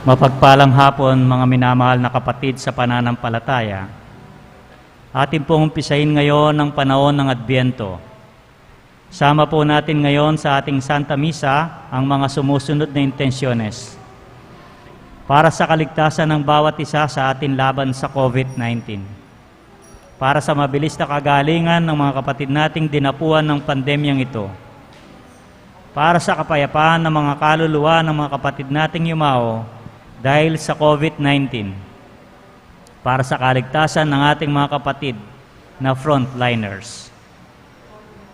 Mapagpalang hapon mga minamahal na kapatid sa pananampalataya. Atin pong umpisahin ngayon ang panahon ng Adbyento. Sama po natin ngayon sa ating Santa Misa ang mga sumusunod na intensyones para sa kaligtasan ng bawat isa sa atin laban sa COVID-19. Para sa mabilis na kagalingan ng mga kapatid nating dinapuan ng pandemyang ito. Para sa kapayapaan ng mga kaluluwa ng mga kapatid nating yumao dahil sa COVID-19, para sa kaligtasan ng ating mga kapatid na frontliners,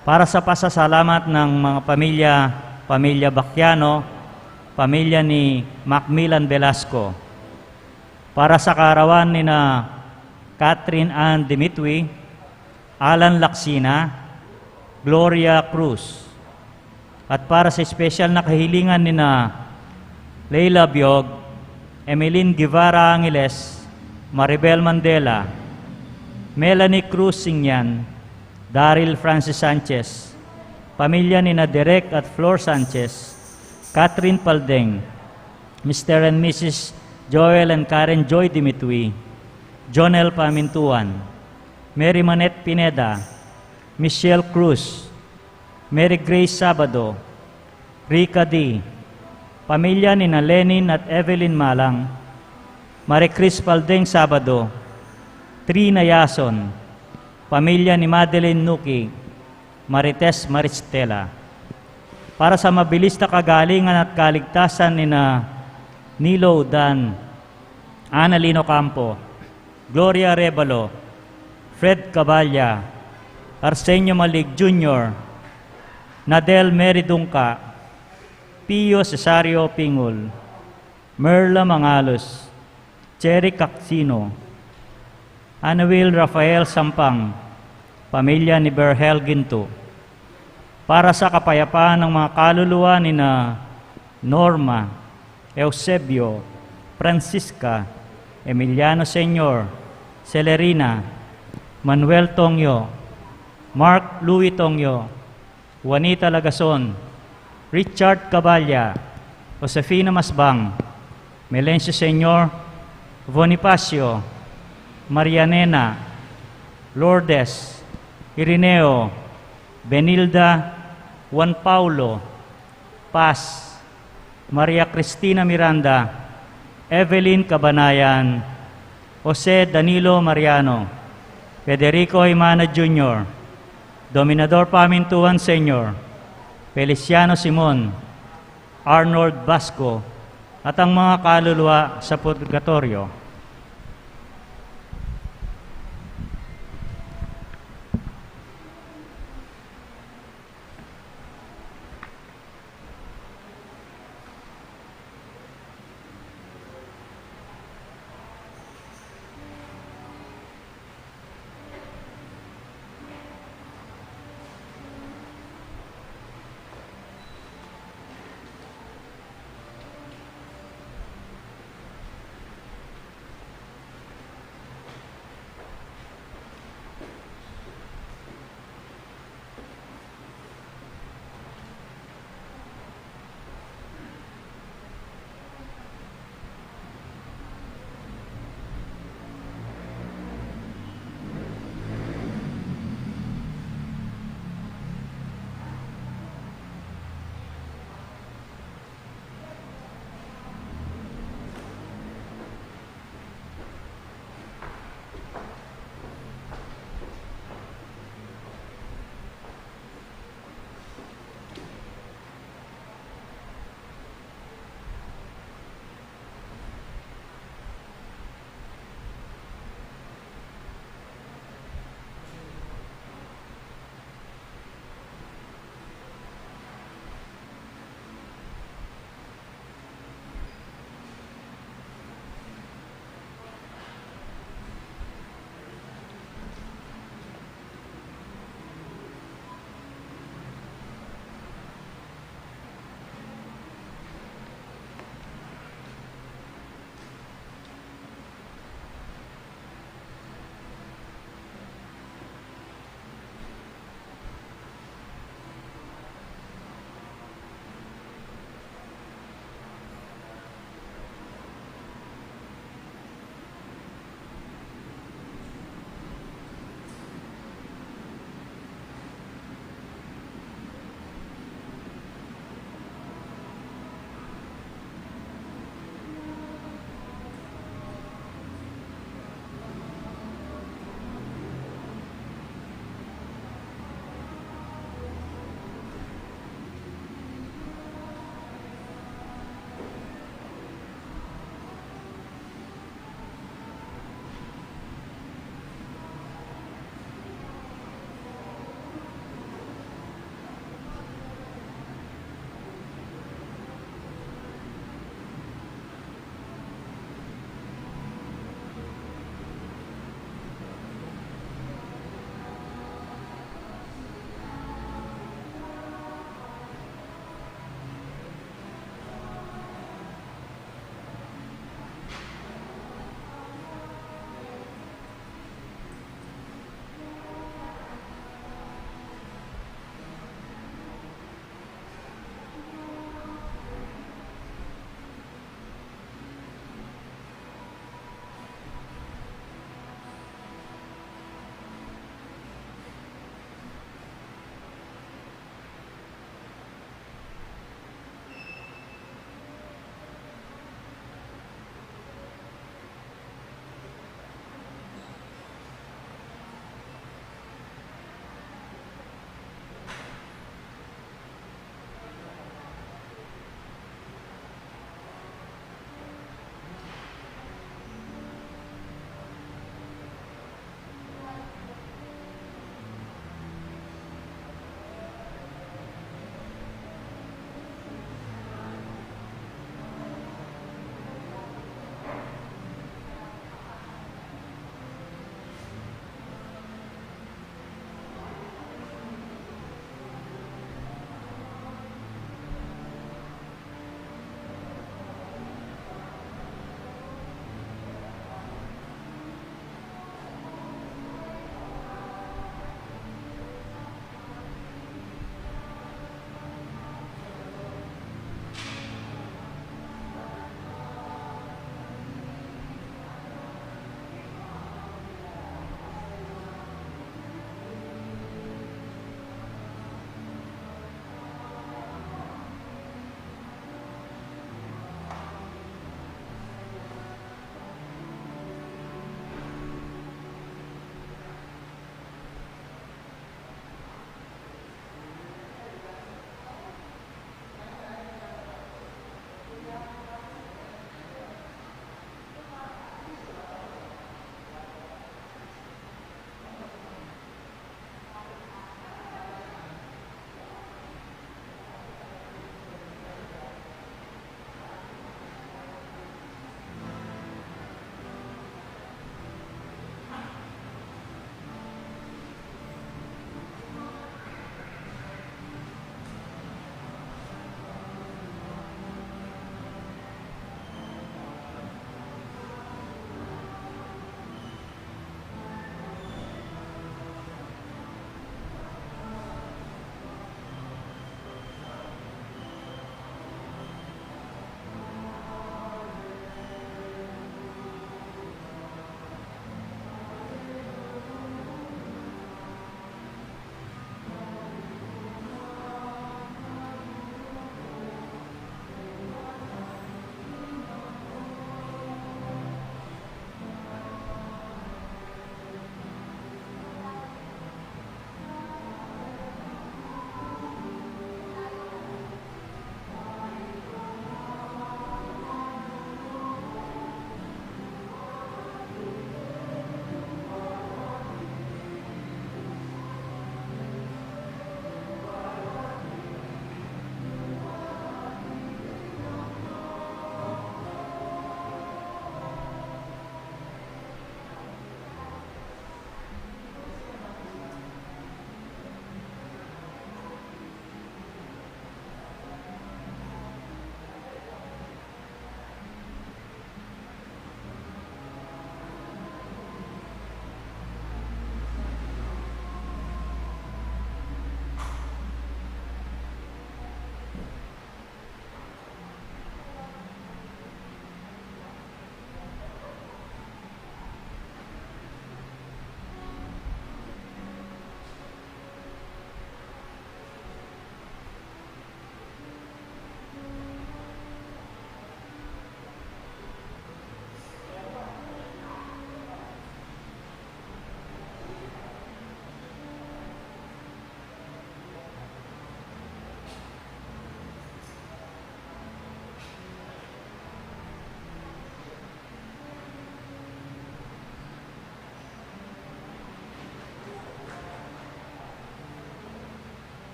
para sa pasasalamat ng mga pamilya Bacchiano, pamilya ni Macmillan Velasco, para sa kaarawan ni na Catherine Ann Dimitwi, Alan Laksina, Gloria Cruz, at para sa espesyal na kahilingan ni na Leila Biog, Emeline Guevara Angeles, Maribel Mandela, Melanie Cruz Singyan, Daryl Francis Sanchez, pamilya ni na Derek at Flor Sanchez, Catherine Paldeng, Mr. and Mrs. Joel and Karen Joy Dimitwi, Jonel Pamintuan, Mary Manette Pineda, Michelle Cruz, Mary Grace Sabado, Rika D., pamilya ni na Lenin at Evelyn Malang, Marie Chris Paldeng Sabado, Trina Yason, pamilya ni Madeline Nuki, Marites Maristela. Para sa mabilis na kagalingan at kaligtasan ni na Nilo Dan, Annalino Campo, Gloria Rebalo, Fred Caballa, Arsenio Malig Jr., Nadel Mary Dungka, Pio Cesario Pingul, Merla Mangalos, Cherry Cacsino, Anawil Rafael Sampang, pamilya ni Berhel Ginto. Para sa kapayapaan ng mga kaluluwa ni na Norma, Eusebio, Francisca, Emiliano Senyor, Celerina, Manuel Tongyo, Mark Louis Tongyo, Juanita Lagason, Richard Caballa, Josefina Masbang, Melencio Senyor, Bonifacio, Marianena, Lourdes, Irineo, Benilda, Juan Paulo, Paz, Maria Cristina Miranda, Evelyn Cabanayan, Jose Danilo Mariano, Federico Imana Jr., Dominador Pamintuan Sr., Feliciano Simon, Arnold Basco, at ang mga kaluluwa sa purgatorio.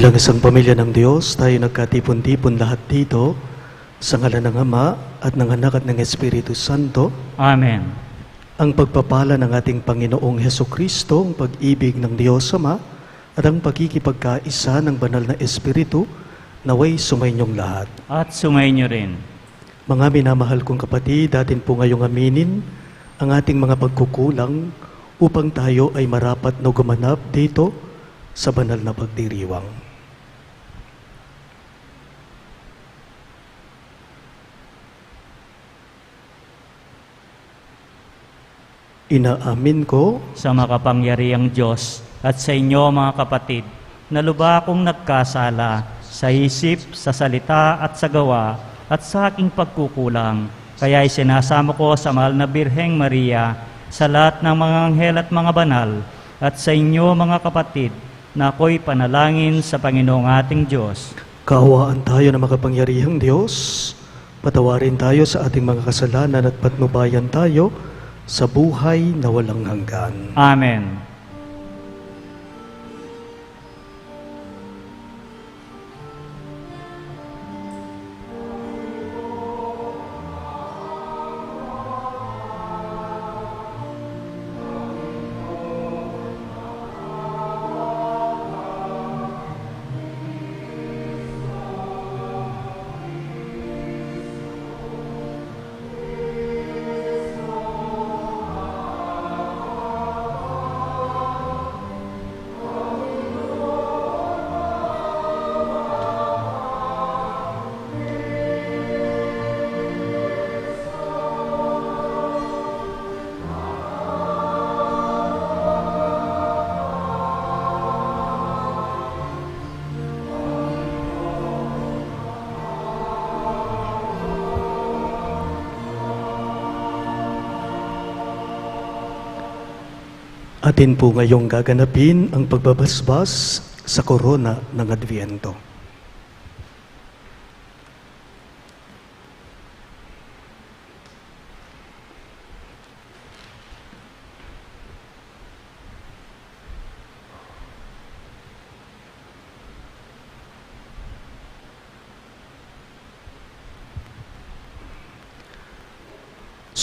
Bilang isang pamilya ng Diyos, tayo nagkatipon-tipon lahat dito sa ngalan ng Ama at ng Anak at ng Espiritu Santo. Amen. Ang pagpapala ng ating Panginoong Hesukristo, ang pag-ibig ng Diyos Ama, at ang pagkikipagkaisa ng banal na Espiritu, naway sumainyong lahat. At sumainyo rin. Mga minamahal kong kapatid, atin po ngayong aminin ang ating mga pagkukulang upang tayo ay marapat na gumanap dito sa banal na pagdiriwang. Inaamin ko Sa makapangyarihang Diyos at sa inyo mga kapatid, na lubha akong nagkasala sa isip, sa salita at sa gawa at sa aking pagkukulang. Kaya isinasamo ko sa mahal na Birheng Maria, sa lahat ng mga anghel at mga banal, at sa inyo mga kapatid, na ako'y panalangin sa Panginoong ating Diyos. kaawaan tayo ng makapangyarihang Diyos, patawarin tayo sa ating mga kasalanan at patnubayan tayo sa buhay na walang hanggan. Amen. Atin po ngayong gaganapin ang pagbabasbas sa korona ng Adviento.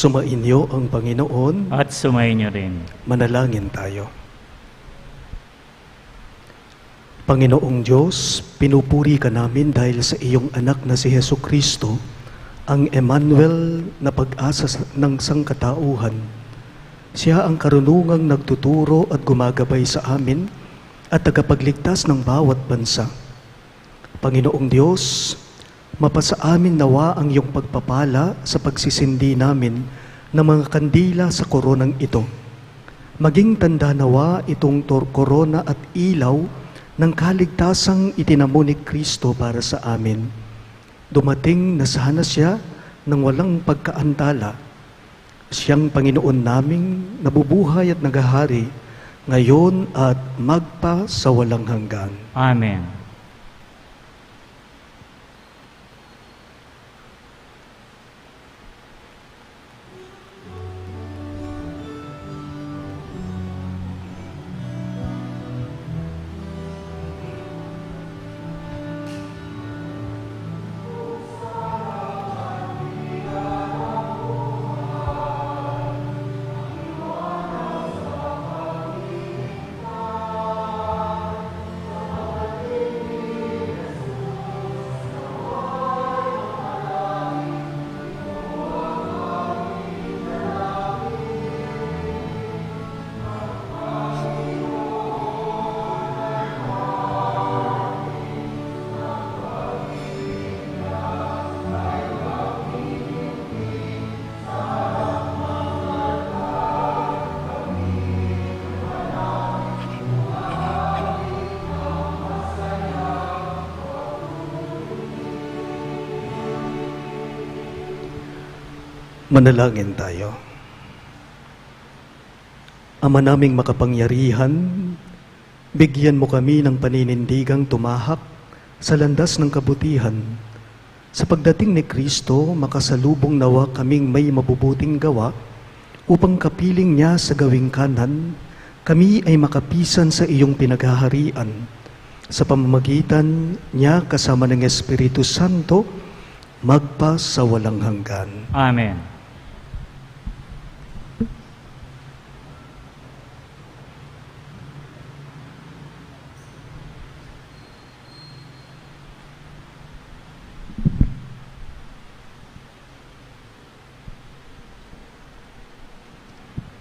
Sumainyo ang Panginoon. At sumainyo rin. Manalangin tayo. Panginoong Diyos, pinupuri ka namin dahil sa iyong anak na si Hesukristo, ang Emmanuel na pag-asa ng sangkatauhan. Siya ang karunungang nagtuturo at gumagabay sa amin at tagapagligtas ng bawat bansa. Panginoong Diyos, mapasa amin nawa ang iyong pagpapala sa pagsisindi namin ng mga kandila sa koronang ito. Maging tanda nawa itong korona at ilaw ng kaligtasang itinamo ni Kristo para sa amin. Dumating na sana siya ng walang pagkaantala. Siyang Panginoon naming nabubuhay at naghahari ngayon at magpa sa walang hanggan. Amen. Manalangin tayo. Ama naming makapangyarihan, bigyan mo kami ng paninindigang tumahak sa landas ng kabutihan. Sa pagdating ni Kristo, makasalubong nawa kaming may mabubuting gawa upang kapiling niya sa gawing kanan, kami ay makapisan sa iyong pinaghaharian sa pamamagitan niya kasama ng Espiritu Santo, magpa sa walang hanggan. Amen.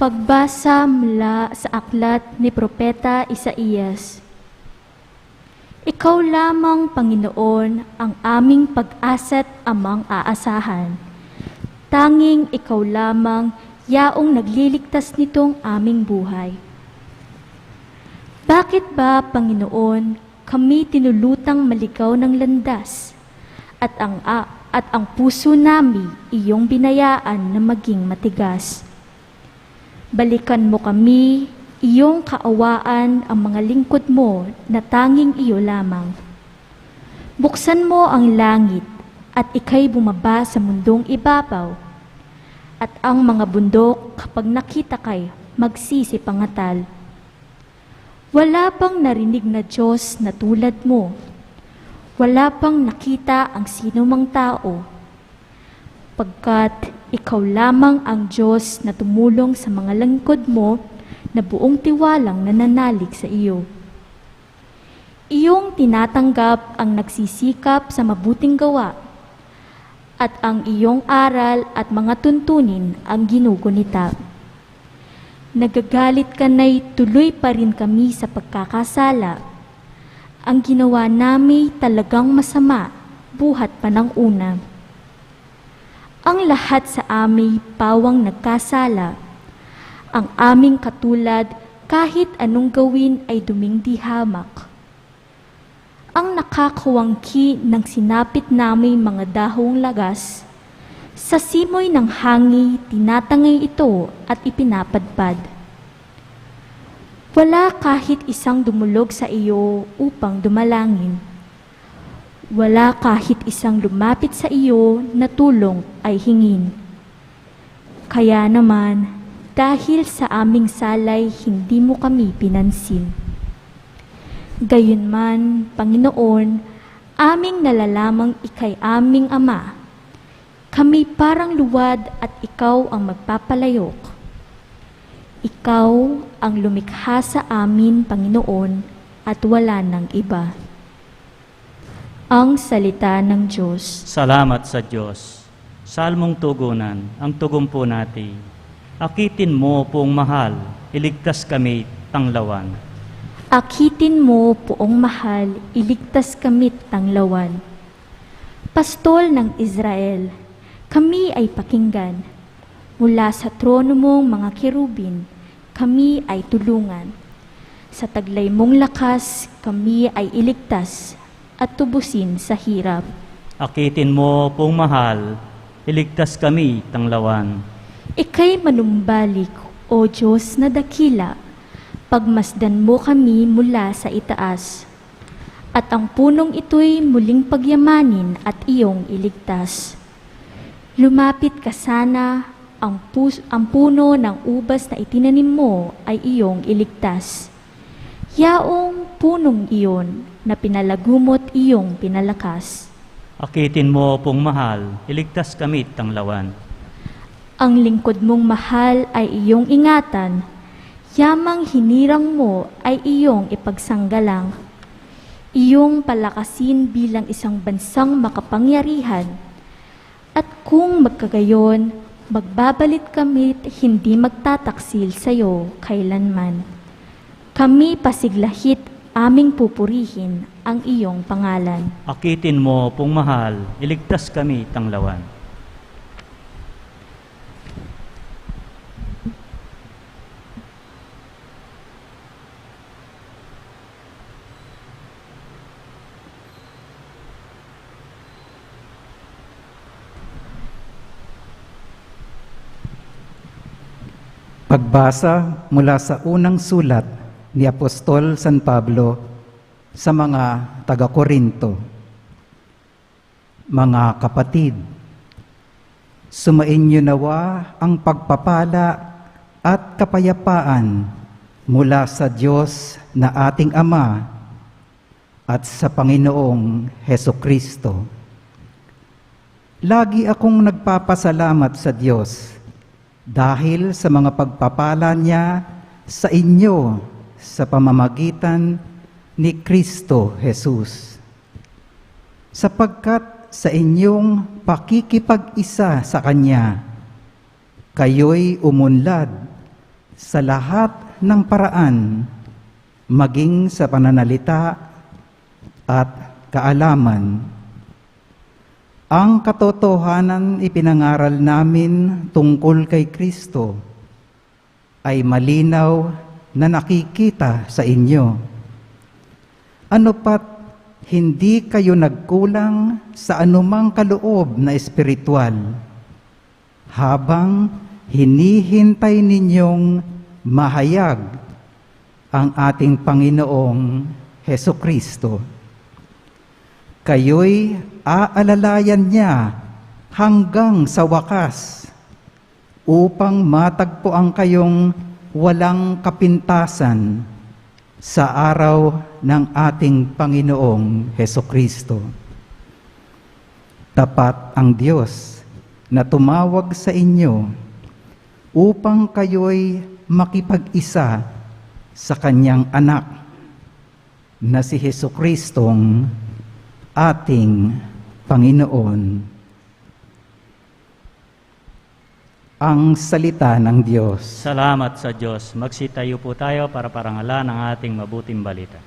Pagbasa mula sa aklat ni Propeta Isaías. Ikaw lamang, Panginoon, ang aming pag-asa't amang aasahan. Tanging ikaw lamang, yaong nagliligtas nitong aming buhay. Bakit ba, Panginoon, kami tinulutang maligaw ng landas at ang puso nami iyong binayaan na maging matigas? Balikan mo kami, iyong kaawaan ang mga lingkod mo na tanging iyo lamang. Buksan mo ang langit at ika'y bumaba sa mundong ibabaw. At ang mga bundok kapag nakita kay magsisipangatal. Wala pang narinig na Diyos na tulad mo. Wala pang nakita ang sinumang tao. Pagkat ikaw lamang ang Diyos na tumulong sa mga lingkod mo na buong tiwalang nananalig sa iyo. Iyong tinatanggap ang nagsisikap sa mabuting gawa at ang iyong aral at mga tuntunin ang ginugunita. Nagagalit ka na'y tuloy pa rin kami sa pagkakasala. Ang ginawa namin talagang masama, buhat pa ng una. Ang lahat sa amin pawang nagkasala. Ang aming katulad kahit anong gawin ay dumingdi hamak. Ang nakakawangki ng sinapit namin mga dahong lagas, sa simoy ng hangi tinatangay ito at ipinapadpad. Wala kahit isang dumulog sa iyo upang dumalangin. Wala kahit isang lumapit sa iyo na tulong ay hingin. Kaya naman, dahil sa aming salay, hindi mo kami pinansin. Gayunman, Panginoon, aming nalalamang ikay aming Ama. Kami parang luwad at ikaw ang magpapalayok. Ikaw ang lumikha sa amin, Panginoon, at wala nang iba. Ang salita ng Diyos. Salamat sa Diyos. Salmong tugunan, ang tugumpo natin. Akitin mo, Poong mahal, iligtas kami tanglawan. Akitin mo, Poong mahal, iligtas kami tanglawan. Pastol ng Israel, kami ay pakinggan. Mula sa trono mong mga kerubin, kami ay tulungan. Sa taglay mong lakas, kami ay iligtas at tubusin sa hirap. Akitin mo, Poong mahal, iligtas kami tanglawan. Ika'y manumbalik, O Diyos na dakila, pagmasdan mo kami mula sa itaas. At ang punong ito'y muling pagyamanin at iyong iligtas. Lumapit ka sana, ang puno ng ubas na itinanim mo ay iyong iligtas. Yaong punong iyon na pinalagumot iyong pinalakas. Akitin mo, Poong mahal, iligtas kami tanglawan. Ang lingkod mong mahal ay iyong ingatan, yamang hinirang mo ay iyong ipagsanggalang. Iyong palakasin bilang isang bansang makapangyarihan. At kung magkagayon, magbabalit kami't hindi magtataksil sa iyo kailanman. Kami pasiglahit aming pupurihin ang iyong pangalan. Akitin mo, Poong mahal, iligtas kami tanglawan. Pagbasa mula sa unang sulat ni Apostol San Pablo sa mga taga-Korinto. Mga kapatid, sumainyo nawa ang pagpapala at kapayapaan mula sa Diyos na ating Ama at sa Panginoong Heso Kristo. Lagi akong nagpapasalamat sa Diyos dahil sa mga pagpapala niya sa inyo sa pamamagitan ni Kristo Jesus. Sapagkat sa inyong pakikipag-isa sa Kanya, kayo'y umunlad sa lahat ng paraan, maging sa pananalita at kaalaman. Ang katotohanan ipinangaral namin tungkol kay Kristo ay malinaw na nakikita sa inyo. Ano pat hindi kayo nagkulang sa anumang kaloob na espiritual, habang hinihintay ninyong mahayag ang ating Panginoong Heso Kristo. Kayo'y aalalayan niya hanggang sa wakas upang matagpuan kayong walang kapintasan sa araw ng ating Panginoong Heso Kristo. Tapat ang Diyos na tumawag sa inyo upang kayo'y makipag-isa sa Kanyang anak na si Heso Kristong ating Panginoon. Ang salita ng Diyos. Salamat sa Diyos. Magsitayo po tayo para parangalan ang ating mabuting balita.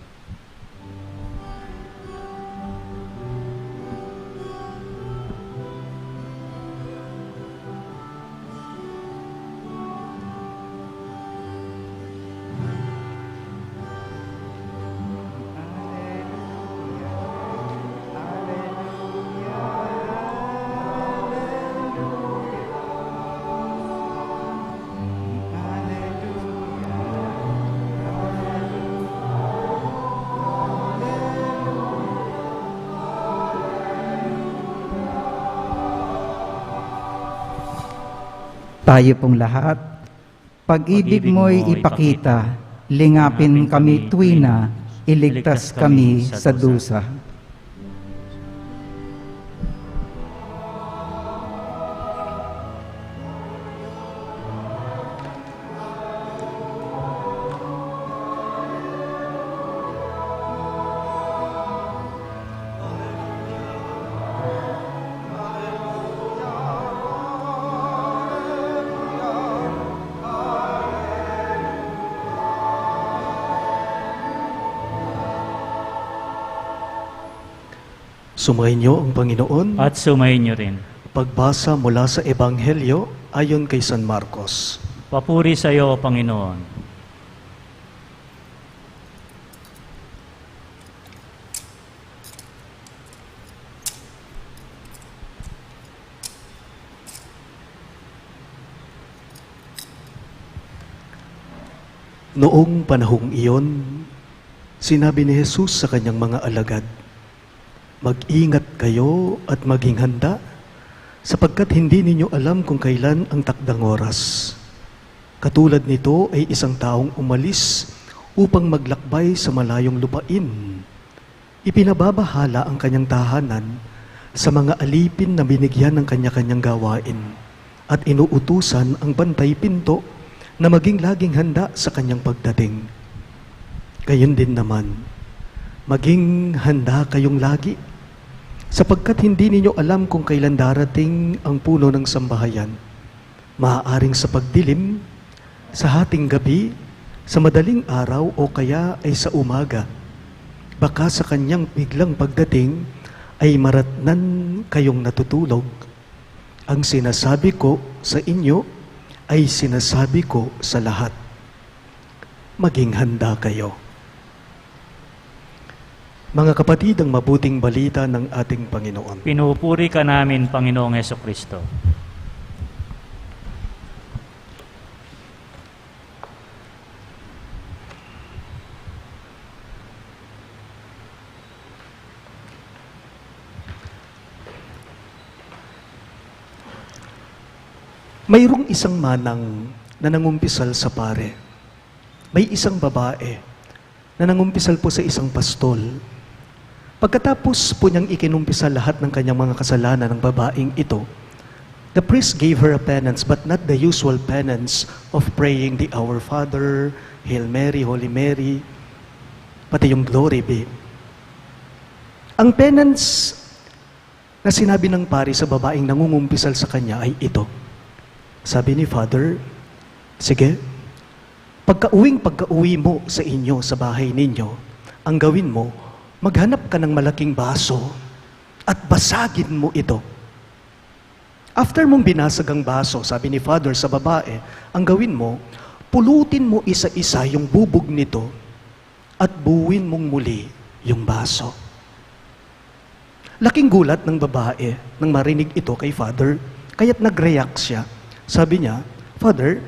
Tayo pong lahat, pag-ibig mo'y ipakita, lingapin kami tuwina, iligtas kami sa dusa. Sumainyo ang Panginoon. At sumayin niyo rin. Pagbasa mula sa Ebanghelyo ayon kay San Marcos. Papuri sa iyo, Panginoon. Noong panahong iyon, sinabi ni Jesus sa kanyang mga alagad, "Mag-ingat kayo at maging handa, sapagkat hindi ninyo alam kung kailan ang takdang oras. Katulad nito ay isang taong umalis upang maglakbay sa malayong lupain. Ipinababahala ang kanyang tahanan sa mga alipin na binigyan ng kanya-kanyang gawain at inuutusan ang bantay pinto na maging laging handa sa kanyang pagdating. Gayon din naman, maging handa kayong lagi, sapagkat hindi ninyo alam kung kailan darating ang puno ng sambahayan. Maaaring sa pagdilim, sa hating gabi, sa madaling araw o kaya ay sa umaga. Baka sa kanyang biglang pagdating ay maratnan kayong natutulog. Ang sinasabi ko sa inyo ay sinasabi ko sa lahat. Maging handa kayo." Mga kapatid, ang mabuting balita ng ating Panginoon. Pinupuri ka namin, Panginoong Hesukristo. Mayroong isang manang na nangumpisal sa pare. May isang babae na nangumpisal po sa isang pastol. Pagkatapos po niyang ikinumpisa lahat ng kanyang mga kasalanan ng babaeng ito, the priest gave her a penance, but not the usual penance of praying the Our Father, Hail Mary, Holy Mary, pati yung Glory be. Ang penance na sinabi ng pari sa babaeng nangungumpisal sa kanya ay ito. Sabi ni Father, sige, pagka-uwi mo sa inyo, sa bahay ninyo, ang gawin mo, maghanap ka ng malaking baso at basagin mo ito. After mong binasag ang baso, sabi ni Father sa babae, ang gawin mo, pulutin mo isa-isa yung bubog nito at buuin mong muli yung baso. Laking gulat ng babae nang marinig ito kay Father, kaya't nag-react siya. Sabi niya, Father,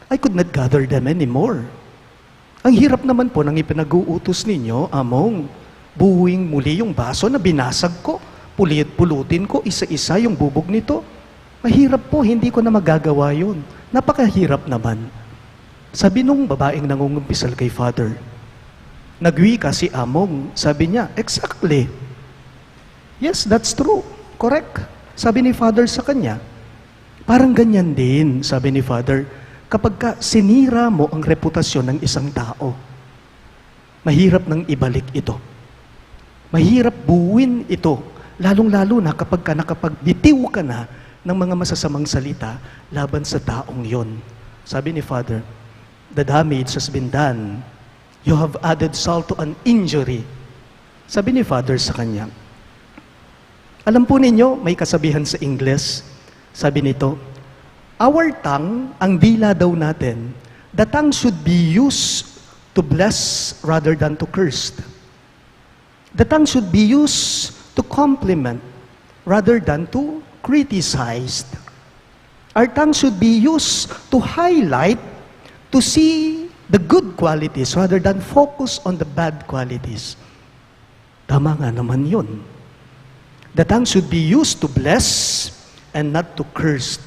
I could not gather them anymore. Ang hirap naman po ng ipinag-uutos ninyo, among buuing muli yung baso na binasag ko, pulutin ko isa-isa yung bubog nito. Mahirap po, hindi ko na magagawa yun. Napakahirap naman. Sabi nung babaeng nangungumpisal kay Father, nagwi ka si Among. Sabi niya, exactly. Yes, that's true. Correct. Sabi ni Father sa kanya, parang ganyan din, sabi ni Father, kapag ka sinira mo ang reputasyon ng isang tao, mahirap nang ibalik ito. Mahirap buuin ito, lalong-lalo na kapag ka nakapagbitiw ka na ng mga masasamang salita laban sa taong yon. Sabi ni Father, the damage has been done. You have added salt to an injury. Sabi ni Father sa kanya, alam po ninyo, may kasabihan sa Ingles, sabi nito, our tongue, ang dila daw natin, the tongue should be used to bless rather than to curse. The tongue should be used to compliment rather than to criticize. Our tongue should be used to highlight, to see the good qualities rather than focus on the bad qualities. Tama nga naman yun. The tongue should be used to bless and not to curse.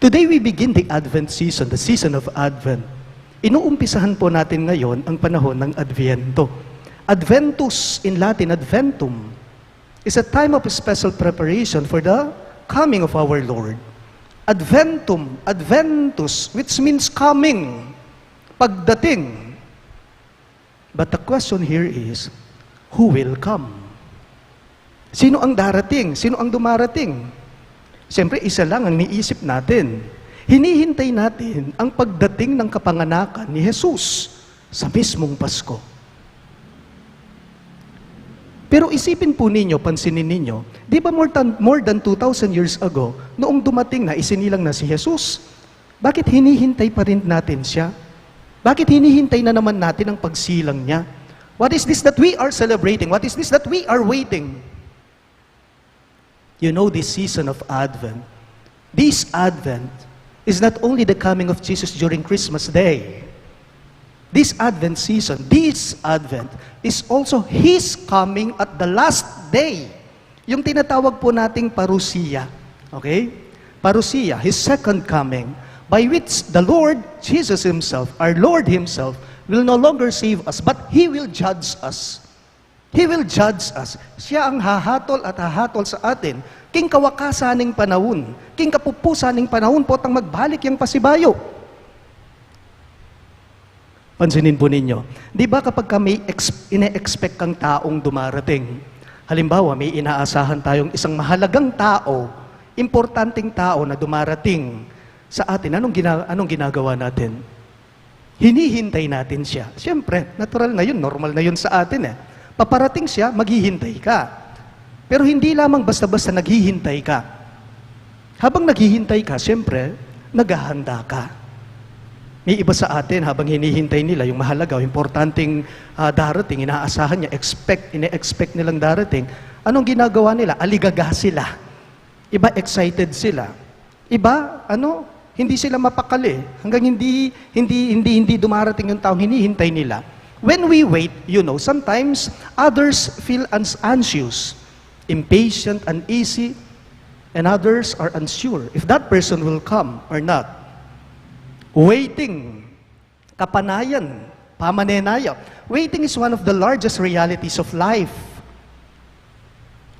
Today we begin the Advent season, the season of Advent. Inuumpisahan po natin ngayon ang panahon ng Adviento. Adventus, in Latin, Adventum, is a time of special preparation for the coming of our Lord. Adventum, Adventus, which means coming, pagdating. But the question here is, who will come? Sino ang darating? Sino ang dumarating? Siyempre, isa lang ang niisip natin. Hinihintay natin ang pagdating ng kapanganakan ni Jesus sa mismong Pasko. Pero isipin po ninyo, pansinin ninyo, di ba more than 2,000 years ago, noong dumating na isinilang na si Jesus, bakit hinihintay pa rin natin siya? Bakit hinihintay na naman natin ang pagsilang niya? What is this that we are celebrating? What is this that we are waiting? You know, this season of Advent, this Advent is not only the coming of Jesus during Christmas Day. This Advent season, this Advent, is also His coming at the last day. Yung tinatawag po nating parousia. Okay? Parousia, His second coming, by which the Lord Jesus Himself, our Lord Himself, will no longer save us, but He will judge us. He will judge us. Siya ang hahatol at hahatol sa atin. King kawakasaning panahon, king kapupusaning panahon po tang magbalik yung pasibayo. Pansinin po ninyo, di ba kapag kami ine-expect kang taong dumarating, halimbawa may inaasahan tayong isang mahalagang tao, importanteng tao na dumarating sa atin, anong ginagawa natin? Hinihintay natin siya. Siyempre, natural na yun, normal na yun sa atin eh. Paparating siya, maghihintay ka. Pero hindi lamang basta-basta naghihintay ka. Habang naghihintay ka, siyempre, naghahanda ka. May iba sa atin, habang hinihintay nila yung mahalaga, importanteng darating, inaasahan niya, ine-expect nilang darating, anong ginagawa nila? Aligaga sila. Iba, excited sila. Iba, hindi sila mapakali. Hanggang hindi dumarating yung tao, hinihintay nila. When we wait, sometimes others feel anxious, impatient, uneasy, and others are unsure if that person will come or not. Waiting, kapanayan, Pamanenayo. Waiting is one of the largest realities of life.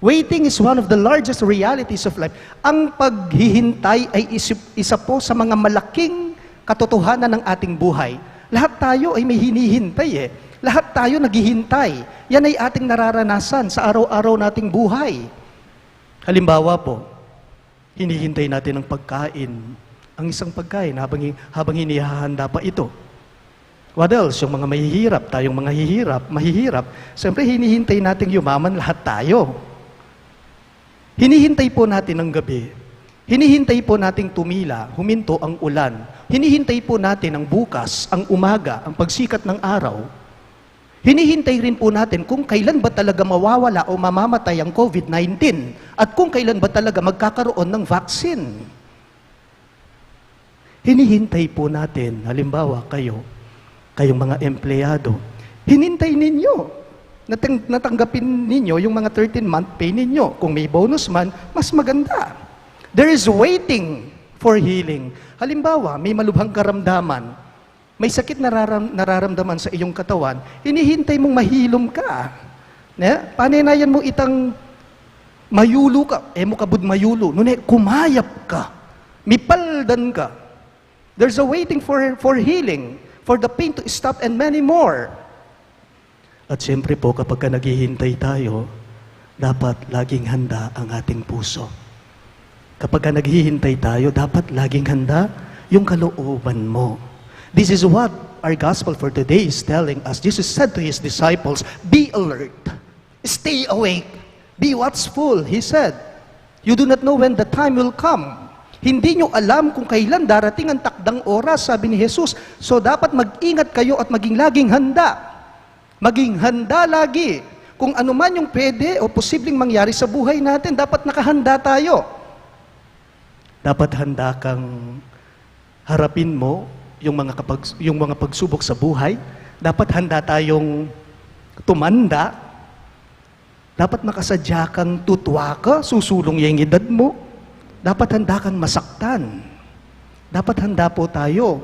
Waiting is one of the largest realities of life. Ang paghihintay ay isa po sa mga malaking katotohanan ng ating buhay. Lahat tayo ay may hinihintay eh. Lahat tayo naghihintay. Yan ay ating nararanasan sa araw-araw nating buhay. Halimbawa po, hinihintay natin ang pagkain. Ang isang pagkain habang hinihahanda pa ito. What else? Yung mga mahihirap, tayong mga mahihirap. Siyempre, hinihintay nating yumaman lahat tayo. Hinihintay po natin ang gabi. Hinihintay po nating tumila, huminto ang ulan. Hinihintay po natin ang bukas, ang umaga, ang pagsikat ng araw. Hinihintay rin po natin kung kailan ba talaga mawawala o mamamatay ang COVID-19 at kung kailan ba talaga magkakaroon ng vaccine. Hinihintay po natin, halimbawa kayong mga empleyado, hinintay ninyo, natanggapin ninyo yung mga 13-month pay ninyo. Kung may bonus man, mas maganda. There is waiting for healing. Halimbawa, may malubhang karamdaman, may sakit nararamdaman sa iyong katawan, hinihintay mong mahilom ka. Panenayan mo itang mayulo ka, mo kabud mayulo, nune kumayap ka, mipaldan ka. There's a waiting for healing, for the pain to stop, and many more. At siyempre po, kapag naghihintay tayo, dapat laging handa ang ating puso. Kapag naghihintay tayo, dapat laging handa yung kalooban mo. This is what our gospel for today is telling us. Jesus said to His disciples, be alert, stay awake, be watchful. He said, you do not know when the time will come. Hindi nyo alam kung kailan darating ang takdang oras, sabi ni Jesus. So dapat mag-ingat kayo at maging laging handa. Maging handa lagi. Kung ano man yung pwede o posibleng mangyari sa buhay natin, dapat nakahanda tayo. Dapat handa kang harapin mo yung mga pagsubok sa buhay. Dapat handa tayong tumanda. Dapat nakasadya kang tutwa ka, susulong yung edad mo. Dapat handa kang masaktan. Dapat handa po tayo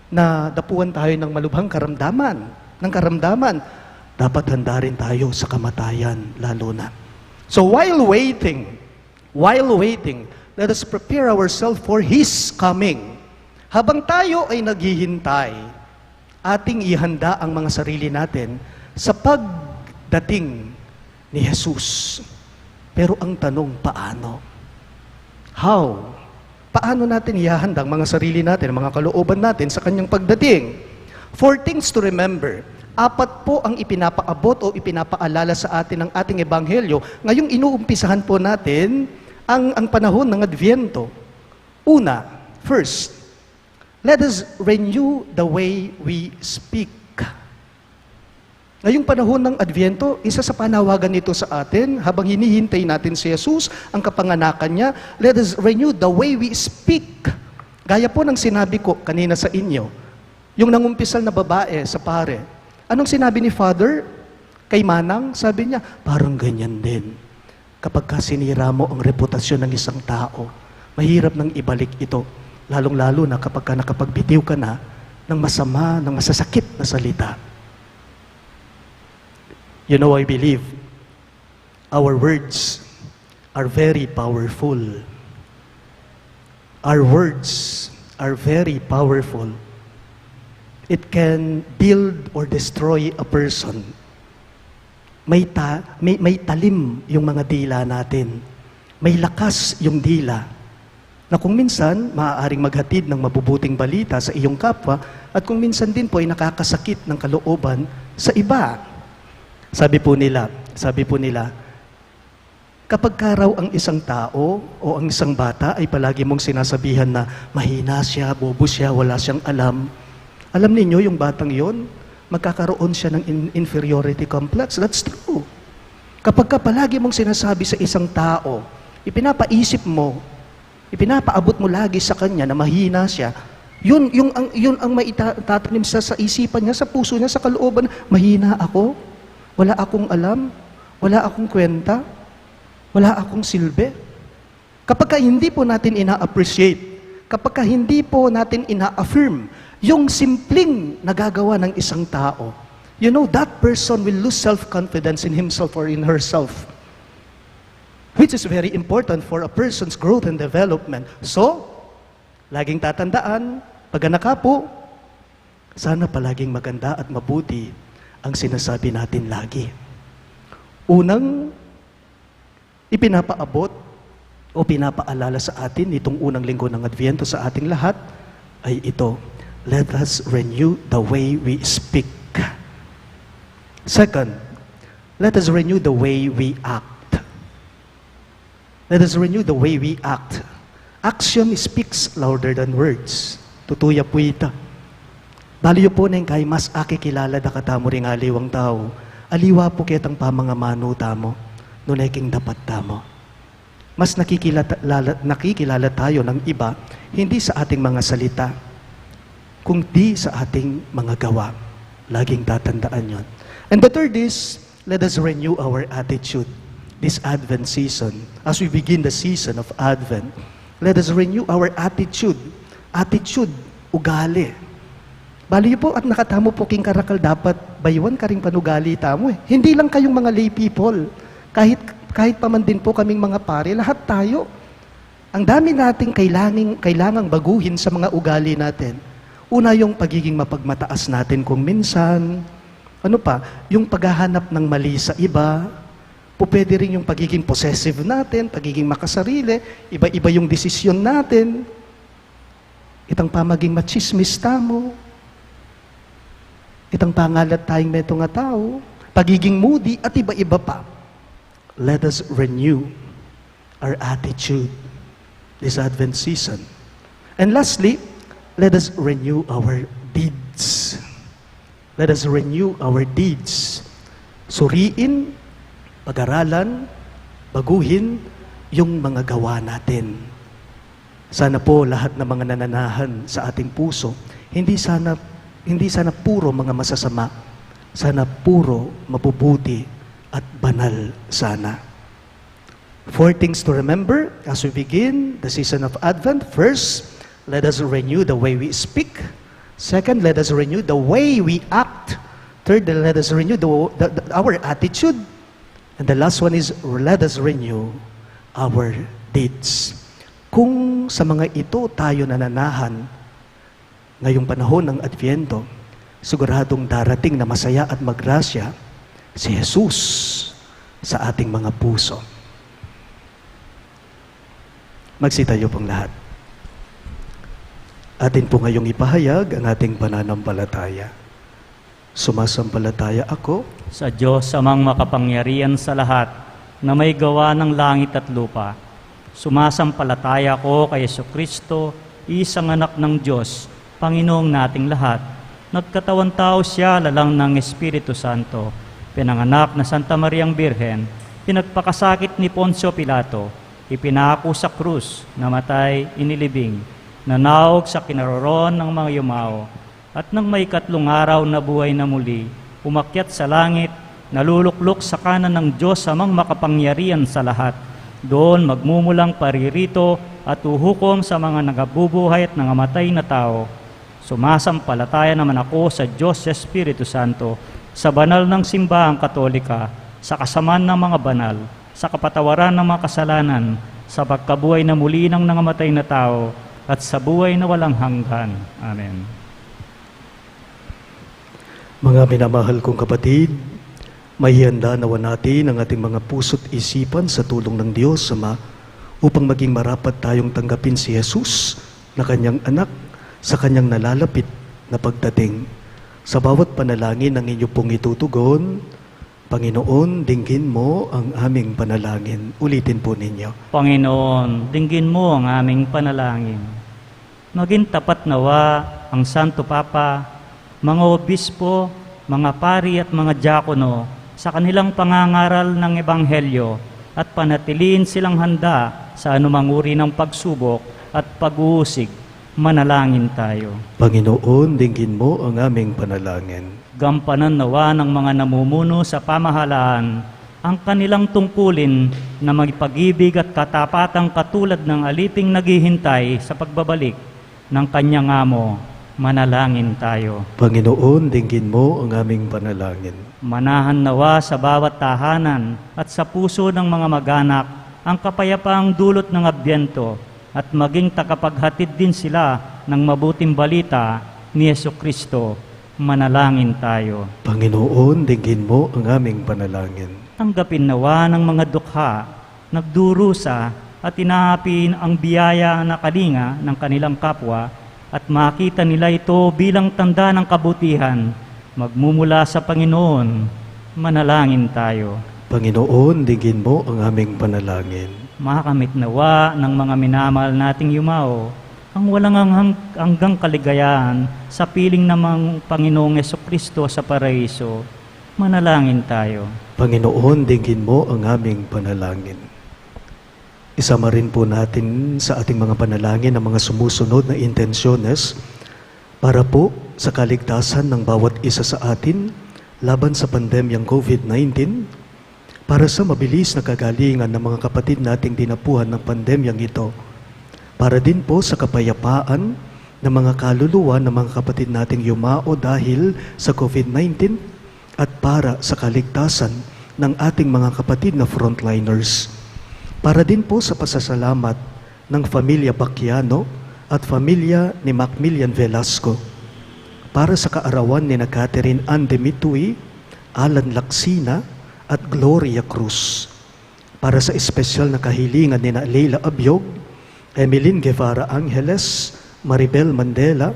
na dapuan tayo ng malubhang karamdaman. Dapat handa rin tayo sa kamatayan, lalo na. So while waiting, let us prepare ourselves for His coming. Habang tayo ay naghihintay, ating ihanda ang mga sarili natin sa pagdating ni Jesus. Pero ang tanong, paano? How? Paano natin ihahanda ang mga sarili natin, mga kalooban natin sa Kanyang pagdating? 4 things to remember. 4 po ang ipinapaabot o ipinapaalala sa atin ng ating ebanghelyo. Ngayong inuumpisahan po natin ang panahon ng Adviento. Una, first, let us renew the way we speak. Ngayong panahon ng Adviento, isa sa panawagan nito sa atin, habang hinihintay natin si Jesus, ang kapanganakan niya, let us renew the way we speak. Gaya po ng sinabi ko kanina sa inyo, yung nangumpisal na babae sa pare. Anong sinabi ni Father kay Manang? Sabi niya, parang ganyan din. Kapag sinira mo ang reputasyon ng isang tao, mahirap nang ibalik ito. Lalong-lalo na kapag nakapagbitiw ka na ng masama, ng masasakit na salita. You know, I believe our words are very powerful. Our words are very powerful. It can build or destroy a person. May talim yung mga dila natin. May lakas yung dila. Na kung minsan, maaaring maghatid ng mabubuting balita sa iyong kapwa, at kung minsan din po ay nakakasakit ng kalooban sa iba. Sabi po nila, kapag raw ang isang tao o ang isang bata ay palagi mong sinasabihan na mahina siya, bobo siya, wala siyang alam. Alam ninyo, yung batang yon, magkakaroon siya ng inferiority complex. That's true. Kapag palagi mong sinasabi sa isang tao, ipinapaisip mo, ipinapaabot mo lagi sa kanya na mahina siya, yun ang maitatanim sa isipan niya, sa puso niya, sa kalooban, mahina ako. Wala akong alam, wala akong kwenta, wala akong silbi. Kapag hindi po natin ina-appreciate, kapag hindi po natin ina-affirm Yung simpleng nagagawa ng isang tao, you know, that person will lose self-confidence in himself or in herself, which is very important for a person's growth and development. So, laging tatandaan, pag anak ka po, sana palaging maganda at mabuti ang sinasabi natin lagi. Unang ipinapaabot o pinapaalala sa atin nitong unang linggo ng Adviento sa ating lahat ay ito, let us renew the way we speak. Second, let us renew the way we act. Let us renew the way we act. Action speaks louder than words. Tutuya po ita. Baliyo po na yung kay mas akikilala da katamo ring aliwang tao. Aliwa po kitang pamangamano tamo, nuneking dapat tamo. Mas nakikilala tayo ng iba, hindi sa ating mga salita, kundi sa ating mga gawa. Laging tatandaan yon. And the third is, let us renew our attitude. This Advent season, as we begin the season of Advent, let us renew our attitude. Attitude, ugali. Baliyo po at nakatamo po king karakal dapat baywan ka ring panugali tamo eh. Hindi lang kayong mga lay people. Kahit pa man din po kaming mga pare, lahat tayo. Ang dami nating kailangang baguhin sa mga ugali natin. Una yung pagiging mapagmataas natin kung minsan. Ano pa? Yung paghahanap ng mali sa iba. Pwede rin yung pagiging possessive natin, pagiging makasarili, iba-iba yung desisyon natin. Itang pamaging machismis tamo. Itang pangalat tayong meto nga tao. Pagiging moody at iba-iba pa. Let us renew our attitude this Advent season. And lastly, let us renew our deeds. Let us renew our deeds. Suriin, pag-aralan, baguhin yung mga gawa natin. Sana po lahat ng mga nananahan sa ating puso, hindi sana puro mga masasama, sana puro mabubuti at banal sana. 4 things to remember as we begin the season of Advent. First, let us renew the way we speak. Second, let us renew the way we act. Third, let us renew our attitude. And the last one is, let us renew our deeds. Kung sa mga ito tayo nananahan ngayong panahon ng Adviento, siguradong darating na masaya at magrasya si Jesus sa ating mga puso. Magsitayo pong lahat. Atin po ngayong ipahayag ang ating pananampalataya. Sumasampalataya ako Sa Diyos amang makapangyarihan sa lahat, na may gawa ng langit at lupa. Sumasampalataya ko kay Jesucristo, isang anak ng Diyos, Panginoong nating lahat. Nagkatawan tao siya lalang ng Espiritu Santo, pinanganak na Santa Mariang Birhen, pinagpakasakit ni Poncio Pilato, ipinako sa krus, namatay, inilibing, nanawag sa kinaroroon ng mga yumao, at nang may 3 araw na buhay na muli, umakyat sa langit, naluluklok sa kanan ng Diyos amang makapangyarihan sa lahat. Doon magmumulang paririto at uhukom sa mga nagabubuhay at nangamatay na tao. Sumasampalataya naman ako sa Diyos Espiritu Santo, sa banal ng simbahang katolika, sa kasamaan ng mga banal, sa kapatawaran ng mga kasalanan, sa pagkabuhay na muli ng nangamatay na tao, at sa buhay na walang hanggan. Amen. Mga minamahal kong kapatid, mahihanda nawa natin ang ating mga puso't isipan sa tulong ng Diyos Ama upang maging marapat tayong tanggapin si Jesus na kanyang anak sa kanyang nalalapit na pagdating. Sa bawat panalangin ng inyo pong itutugon, Panginoon, dinggin mo ang aming panalangin. Ulitin po ninyo. Panginoon, dinggin mo ang aming panalangin. Maging tapat nawa ang Santo Papa, mga obispo, mga pari at mga diakono sa kanilang pangangaral ng Ebanghelyo at panatiliin silang handa sa anumang uri ng pagsubok at pag-uusig. Manalangin tayo. Panginoon, dinggin mo ang aming panalangin. Gampanan nawa ng mga namumuno sa pamahalaan ang kanilang tungkulin na magpag-ibig at katapatang katulad ng aliping naghihintay sa pagbabalik ng kanyang amo Manalangin tayo. Panginoon, dinggin mo ang aming panalangin. Manahan nawa sa bawat tahanan at sa puso ng mga mag-anak ang kapayapaang dulot ng Adbyento at maging takapaghatid din sila ng mabuting balita ni Jesucristo. Manalangin tayo. Panginoon, dinggin mo ang aming panalangin. Tanggapin nawa ng mga dukha, nagdurusa at inaapin ang biyaya na kalinga ng kanilang kapwa at makita nila ito bilang tanda ng kabutihan. Magmumula sa Panginoon, manalangin tayo. Panginoon, dinggin mo ang aming panalangin. Makamit nawa ng mga minamahal nating yumao ang walang hanggang kaligayahan sa piling namang Panginoong Jesucristo sa paraiso. Manalangin tayo. Panginoon, dinggin mo ang aming panalangin. Isama rin po natin sa ating mga panalangin ang mga sumusunod na intensyones para po sa kaligtasan ng bawat isa sa atin laban sa pandemyang COVID-19, para sa mabilis na kagalingan ng mga kapatid nating dinapuhan ng pandemyang ito, para din po sa kapayapaan ng mga kaluluwa ng mga kapatid nating yumao dahil sa COVID-19 at para sa kaligtasan ng ating mga kapatid na frontliners. Para din po sa pasasalamat ng Pamilya Bacchiano at Pamilya ni Macmillan Velasco. Para sa kaarawan ni Catherine Ann Demitui, Alan Laksina at Gloria Cruz. Para sa espesyal na kahilingan ni Leila Abiog, Emeline Guevara Angeles, Maribel Mandela,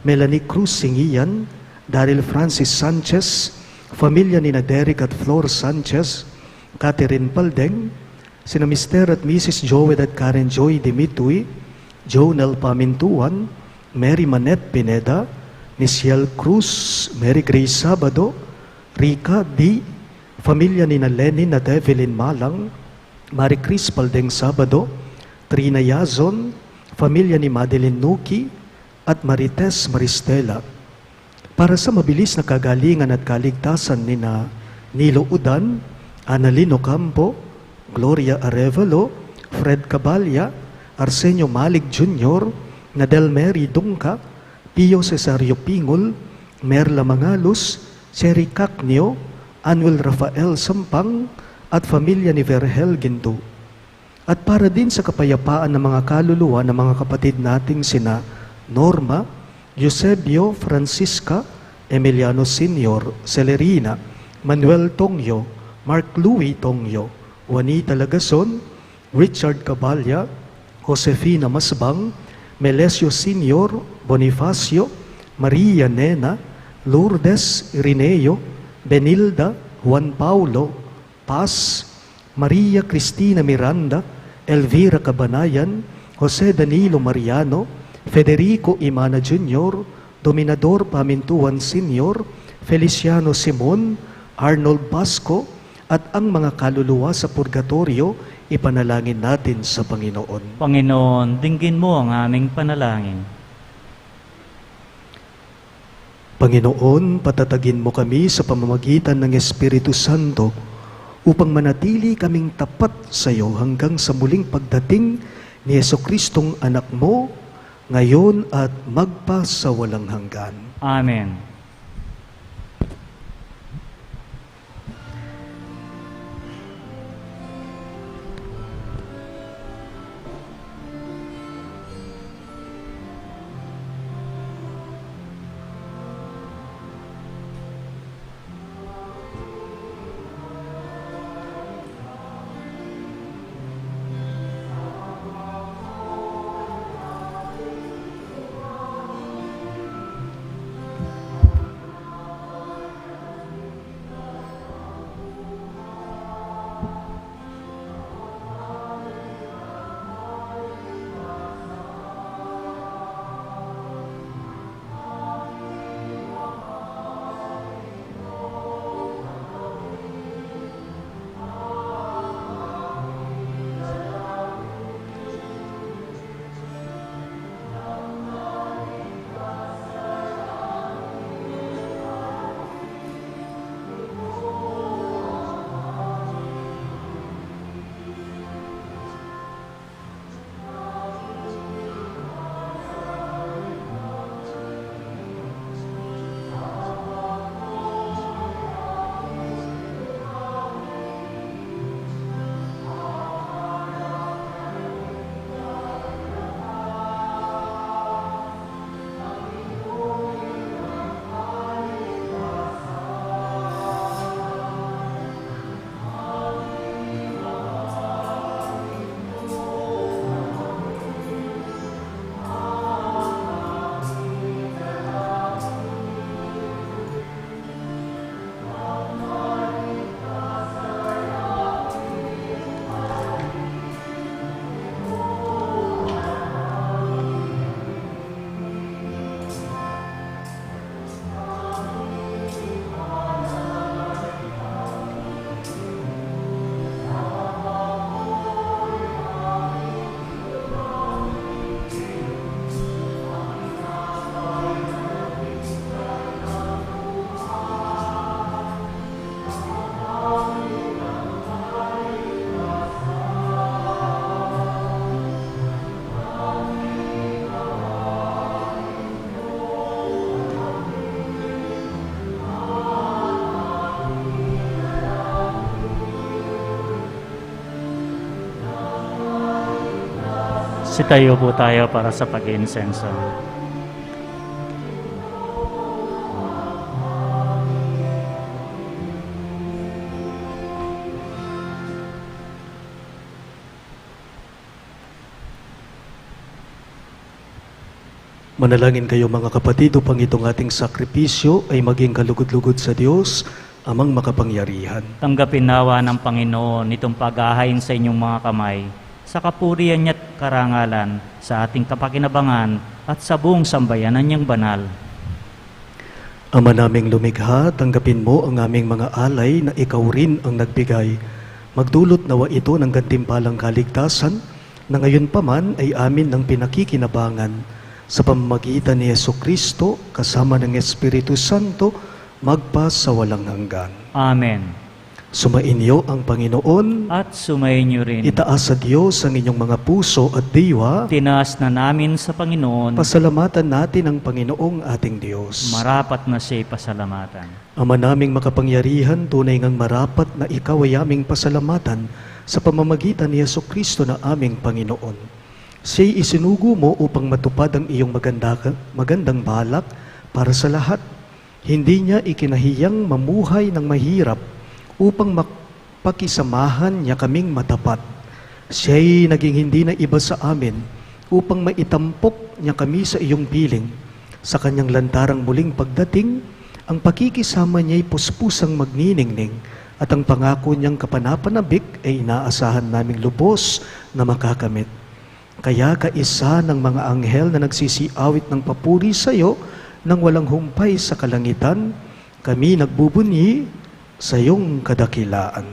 Melanie Cruz Singian, Daryl Francis Sanchez, pamilya ni Derek at Flor Sanchez, Catherine Paldeng, sina Mr. at Mrs. Joed at Karen Joy Dimitui, Jonel Pamintuan, Mary Manette Pineda, Niciel Cruz, Mary Grace Sabado, Rica D., pamilya ni Lenin at Evelyn Malang, Marie Cris Paldeng Sabado, Trina Yazon, pamilya ni Madeline Nuki, at Marites Maristela. Para sa mabilis na kagalingan at kaligtasan ni Nilo Udan, Annalyn Ocampo, Gloria Arevalo, Fred Cabalya, Arsenio Malik Jr., Nadel Mary Dungka, Pio Cesario Pingol, Merla Mangalos, Cherry Cacnio, Anuel Rafael Sampang, at pamilya ni Verhel Ginto. At para din sa kapayapaan ng mga kaluluwa ng mga kapatid nating sina Norma, Eusebio, Francisca, Emiliano Sr., Celerina, Manuel Tongyo, Mark Louis Tongyo, Juanita Lagason, Richard Cabalya, Josefina Masbang, Melesio Sr., Bonifacio, Maria Nena, Lourdes Irineo, Benilda, Juan Paulo, Paz, Maria Cristina Miranda, Elvira Cabanayan, Jose Danilo Mariano, Federico Imana Jr., Dominador Pamintuan Sr., Feliciano Simon, Arnold Pasco, at ang mga kaluluwa sa purgatorio, ipanalangin natin sa Panginoon. Panginoon, dinggin mo ang aming panalangin. Panginoon, patatagin mo kami sa pamamagitan ng Espiritu Santo upang manatili kaming tapat sa iyo hanggang sa muling pagdating ni Jesucristong anak mo, ngayon at magpasawalang hanggan. Amen. Sitayo po tayo para sa pag-insenso. Manalangin kayo mga kapatid upang itong ating sakripisyo ay maging kalugod-lugod sa Diyos, amang makapangyarihan. Tanggapin nawa ng Panginoon itong pag-ahayin sa inyong mga kamay, sa kapurihan niya at karangalan, sa ating kapakinabangan at sa buong sambayanan niyang banal. Ama naming lumikha, tanggapin mo ang aming mga alay na ikaw rin ang nagbigay. Magdulot nawa ito ng gantimpalang kaligtasan na ngayon pa man ay amin ng pinakikinabangan sa pamamagitan ni Jesucristo kasama ng Espiritu Santo magpa sa walang hanggan. Amen. Sumainyo ang Panginoon. At sumayin niyo rin. Itaas sa Diyos ang inyong mga puso at diwa. Tinaas na namin sa Panginoon. Pasalamatan natin ang Panginoong ating Diyos. Marapat na siya'y pasalamatan. Ama naming makapangyarihan, tunay ngang marapat na ikaw ay aming pasalamatan sa pamamagitan ni Jesucristo na aming Panginoon. Siya'y isinugo mo upang matupad ang iyong magandang balak para sa lahat. Hindi niya ikinahiyang mamuhay ng mahirap upang pakisamahan niya kaming matapat. Siya'y naging hindi na iba sa amin upang maitampok niya kami sa iyong piling. Sa kanyang lantarang muling pagdating, ang pakikisama niya'y puspusang magniningning at ang pangako niyang kapanapanabik ay inaasahan naming lubos na makakamit. Kaya kaisa ng mga anghel na nagsisiawit ng papuri sa iyo nang walang humpay sa kalangitan, kami nagbubunyi sa iyong kadakilaan.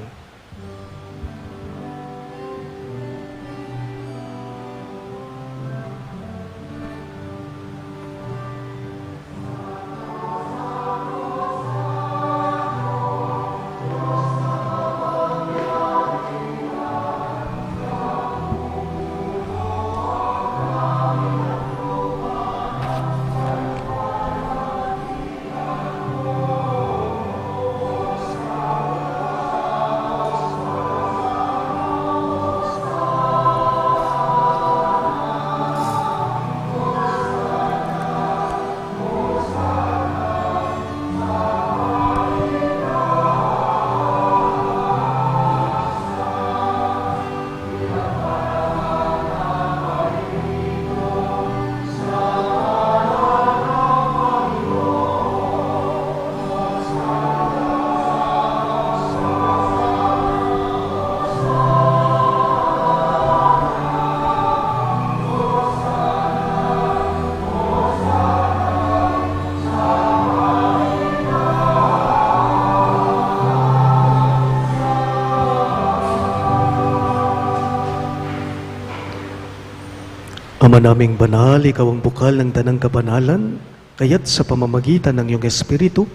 Ama naming banal, ikaw ang bukal ng tanang kabanalan, kaya't sa pamamagitan ng iyong Espiritu,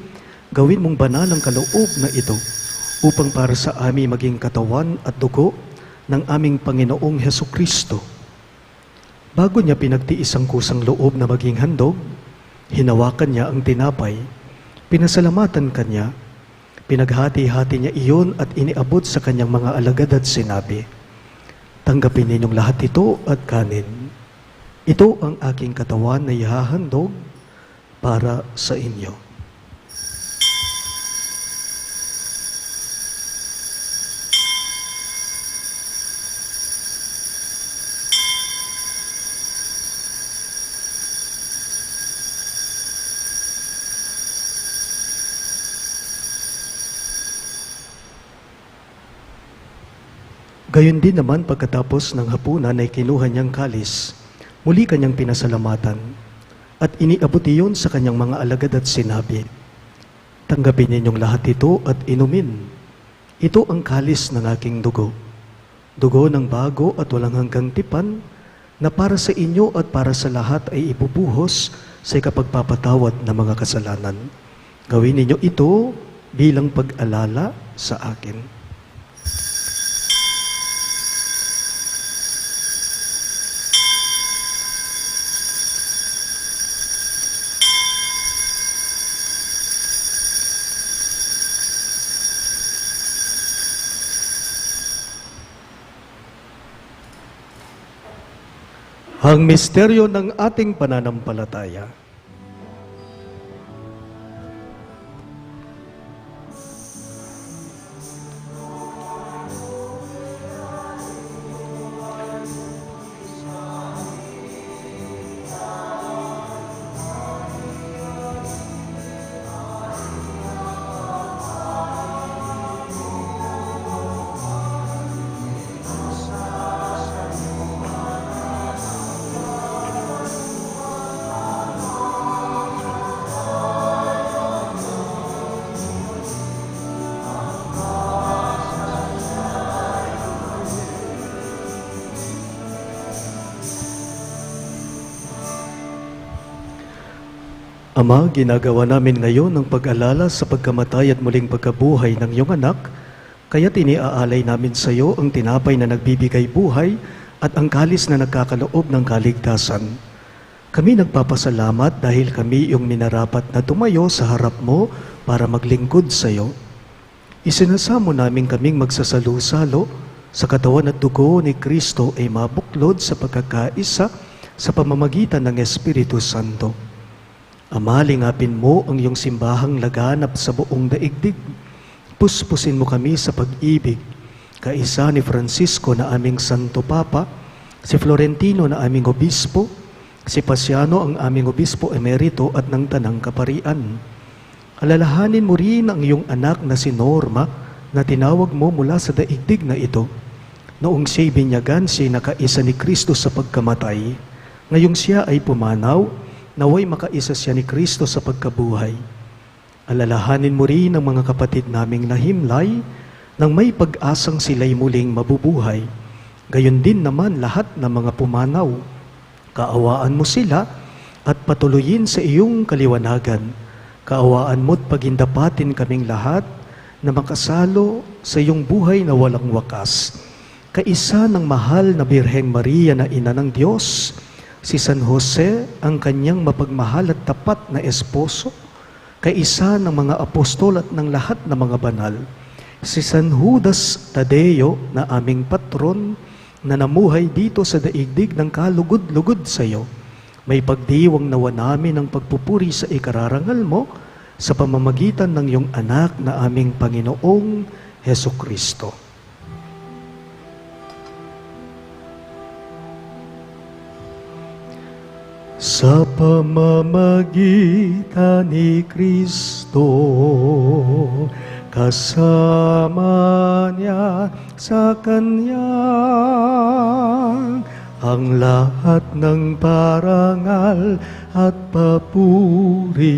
gawin mong banal ang kaloob na ito, upang para sa amin maging katawan at dugo ng aming Panginoong Hesukristo. Bago niya pinagtiis ang kusang loob na maging handog, hinawakan niya ang tinapay, pinasalamatan kanya, pinaghati-hati niya iyon at iniabot sa kanyang mga alagad at sinabi, "Tanggapin ninyong lahat ito at kanin. Ito ang aking katawan na ihahandog para sa inyo." Gayon din naman pagkatapos ng hapunan ay kinuha niyang kalis, muli kanyang pinasalamatan, at iniabot iyon sa kanyang mga alagad at sinabi, "Tanggapin ninyong lahat ito at inumin. Ito ang kalis ng aking dugo, dugo ng bago at walang hanggang tipan, na para sa inyo at para sa lahat ay ibubuhos sa ikapagpapatawad ng mga kasalanan. Gawin ninyo ito bilang pag-alala sa akin." Ang misteryo ng ating pananampalataya. Ama, ginagawa namin ngayon ang pag-alala sa pagkamatay at muling pagkabuhay ng iyong anak, kaya iniaalay namin sa iyo ang tinapay na nagbibigay buhay at ang kalis na nagkakaloob ng kaligtasan. Kami nagpapasalamat dahil kami iyong minarapat na tumayo sa harap mo para maglingkod sa iyo. Isinasamo namin kaming magsasalo-salo sa katawan at dugo ni Kristo ay mabuklod sa pagkakaisa sa pamamagitan ng Espiritu Santo. Ama, lingapin mo ang iyong simbahang laganap sa buong daigdig. Puspusin mo kami sa pag-ibig, kaisa ni Francisco na aming Santo Papa, si Florentino na aming Obispo, si Pasiano ang aming Obispo Emerito at ng Tanang Kaparian. Alalahanin mo rin ang iyong anak na si Norma na tinawag mo mula sa daigdig na ito. Noong siya'y binyagan, siya'y nakaisa ni Kristo sa pagkamatay. Ngayong siya ay pumanaw, naway makaisa siya ni Kristo sa pagkabuhay. Alalahanin mo rin ang mga kapatid naming nahimlay nang may pag-asang sila'y muling mabubuhay. Gayon din naman lahat ng mga pumanaw. Kaawaan mo sila at patuloyin sa iyong kaliwanagan. Kaawaan mo't pagindapatin kaming lahat na makasalo sa iyong buhay na walang wakas. Kaisa ng mahal na Birheng Maria na Ina ng Diyos, si San Jose, ang kanyang mapagmahal at tapat na esposo, kaisa ng mga apostol at ng lahat ng mga banal, si San Judas Tadeo na aming patron na namuhay dito sa daigdig ng kalugod-lugod sa iyo. May pagdiwang nawa namin ang pagpupuri sa ikararangal mo sa pamamagitan ng iyong anak na aming Panginoong Hesukristo. Sa pamamagitan ni Kristo, kasama niya sa Kanya, ang lahat ng parangal at papuri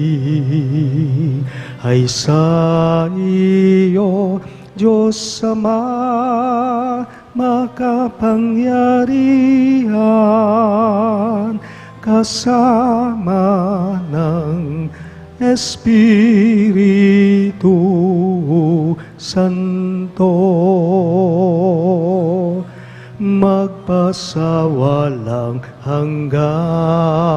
ay sa iyo, Diyos Ama, makapangyarihan, kasama ng Espiritu Santo, magpasawalang hanggan.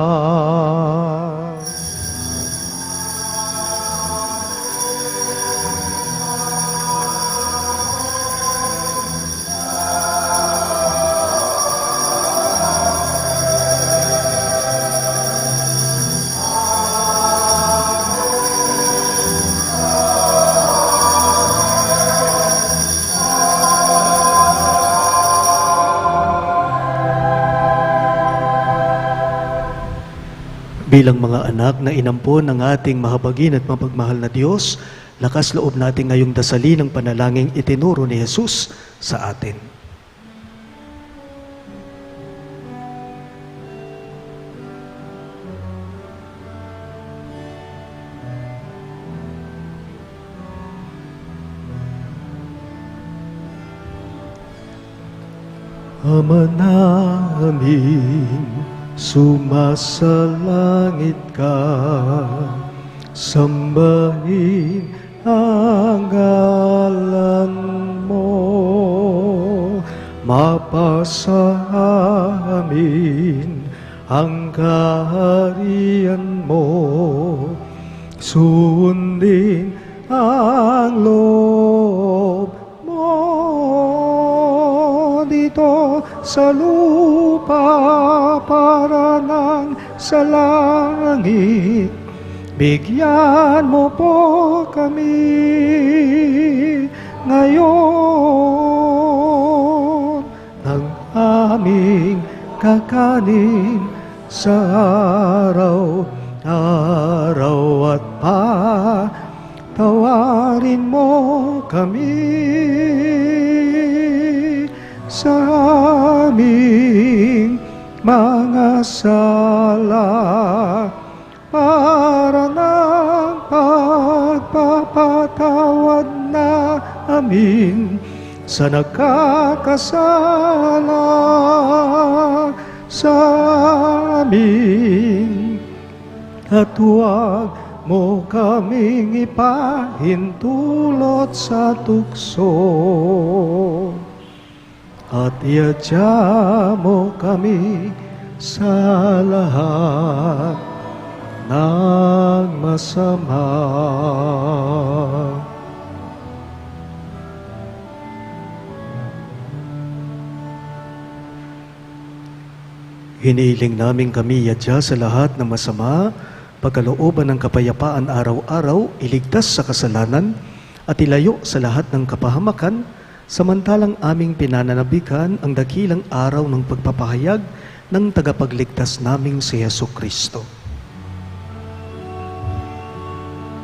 Bilang mga anak na inampon ng ating mahabagin at mapagmahal na Diyos, lakas loob natin ngayong dasalin ang panalangin itinuro ni Jesus sa atin. Ama namin, sumasalangit ka, sambahin ang ngalan mo, mapasa amin ang kaharian mo, sundin ang loob mo dito sa lupa para nang sa langit. Bigyan mo po kami ngayon ng aming kakanin sa araw-araw at patawarin mo kami sa aming mga sala para ng pagpapatawad namin sa nagkakasala sa amin. At huwag mo kaming ipahintulot sa tukso, at iadya mo kami sa lahat ng masama. Hinihiling namin kami iadya sa lahat ng masama, pagkalooban ng kapayapaan araw-araw, iligtas sa kasalanan, at ilayo sa lahat ng kapahamakan, samantalang aming pinananabikan ang dakilang araw ng pagpapahayag ng tagapagligtas naming si Jesucristo.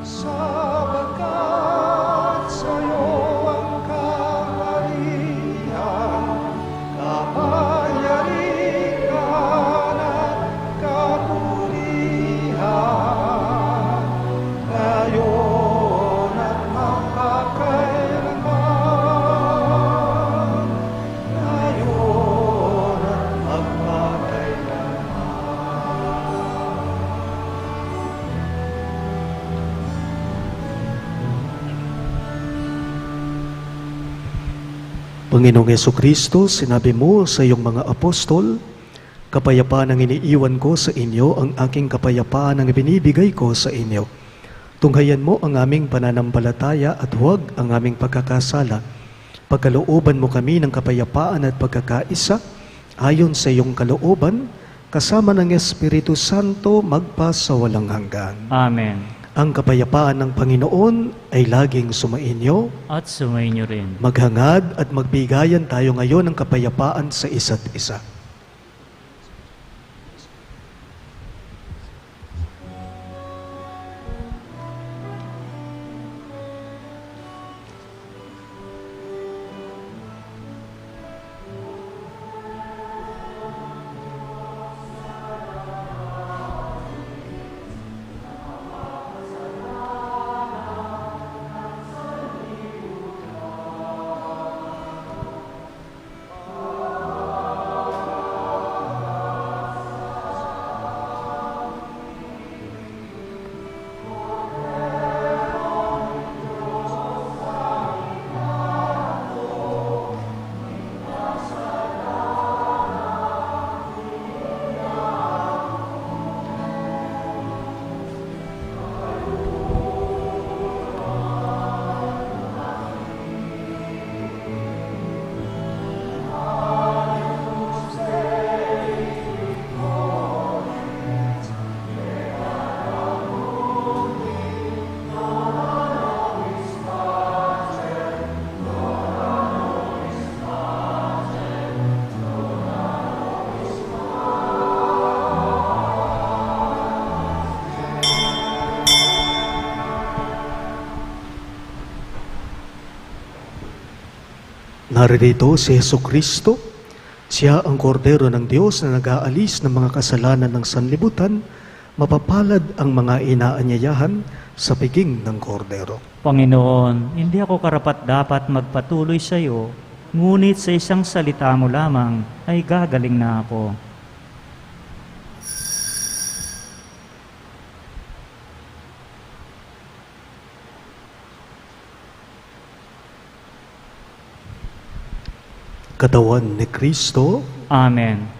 Sapagkat sa'yo ang kaharian, kapangyarihan at kapurihan, ngayon at magpakailanman, ngayon at magpakailanman. Panginoong Jesucristo, sinabi mo sa iyong mga apostol, kapayapaan ang iniiwan ko sa inyo, ang aking kapayapaan ang ibinibigay ko sa inyo. Tunghayan mo ang aming pananampalataya at huwag ang aming pagkakasala. Pagkalooban mo kami ng kapayapaan at pagkakaisa, ayon sa iyong kalooban, kasama ng Espiritu Santo magpa sa walang hanggan. Amen. Ang kapayapaan ng Panginoon ay laging sumainyo. At sumainyo rin. Maghangad at magbigayan tayo ngayon ng kapayapaan sa isa't isa. Naririto si Jesucristo, siya ang kordero ng Diyos na nag-aalis ng mga kasalanan ng sanlibutan. Mapapalad ang mga inaanyayahan sa piging ng kordero. Panginoon, hindi ako karapat-dapat magpatuloy sa iyo, ngunit sa isang salita mo lamang ay gagaling na ako. Katawan ni Kristo, Amen.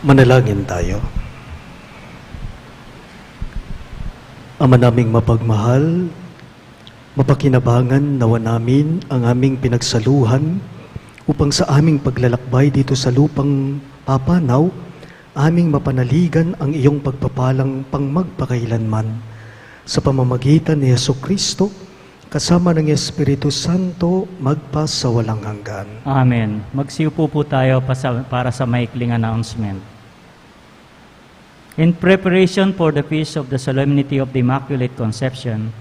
Manalangin tayo. Ama naming mapagmahal, mapakinabangan nawa namin ang aming pinagsaluhan upang sa aming paglalakbay dito sa lupang papanaw, aming mapanaligan ang iyong pagpapalang pangmagpakailanman. Sa pamamagitan ni Jesucristo, kasama ng Espiritu Santo, magpas sa walang hanggan. Amen. Magsiupo po tayo para sa maikling announcement. In preparation for the feast of the Solemnity of the Immaculate Conception